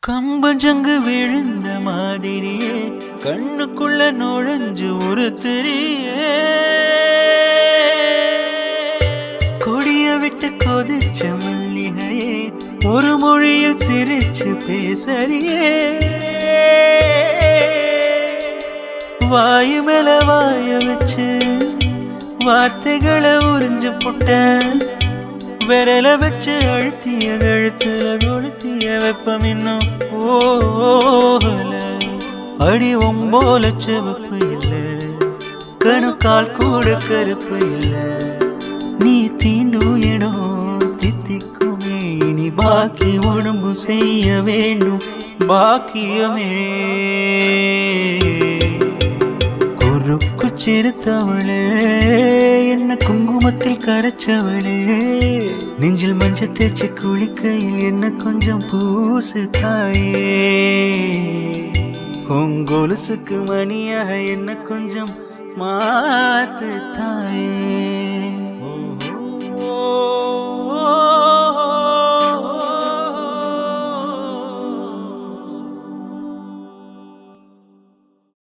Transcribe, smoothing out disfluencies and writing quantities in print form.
கம்பஞ்சங்கு விழுந்த மாதிரியே கண்ணுக்குள்ள நுழைஞ்சு ஒரு திரியே கொடிய விட்டு கொதிச்ச மல்லிகையே ஒரு மொழியில் சிரிச்சு பேசறியே வாயு மேல வாய வச்சு வார்த்தைகளை உறிஞ்சு புட்ட விரல வச்சு அழுத்திய கழுத்துல கொளுத்திய வெப்பம் இன்னும் போகல அடி ஒம்போல செவப்பு இல்ல கணுக்கால் கூட கருப்பு இல்ல நீ தீண்டும் இடம் தித்திக்குமே இனி பாக்கி உடம்பு செய்ய வேண்டும் பாக்கியமே குறுக்கு சிறுத்தவளே என்ன குங்குமத்தில் கரைச்சவளே நெஞ்சில் மஞ்சள் தேய்ச்சி குளிக்கையில் என்ன கொஞ்சம் பூசு தாயே உங்கொலுசுக்கு மணியாக என்ன கொஞ்சம் மாத்து தாயே.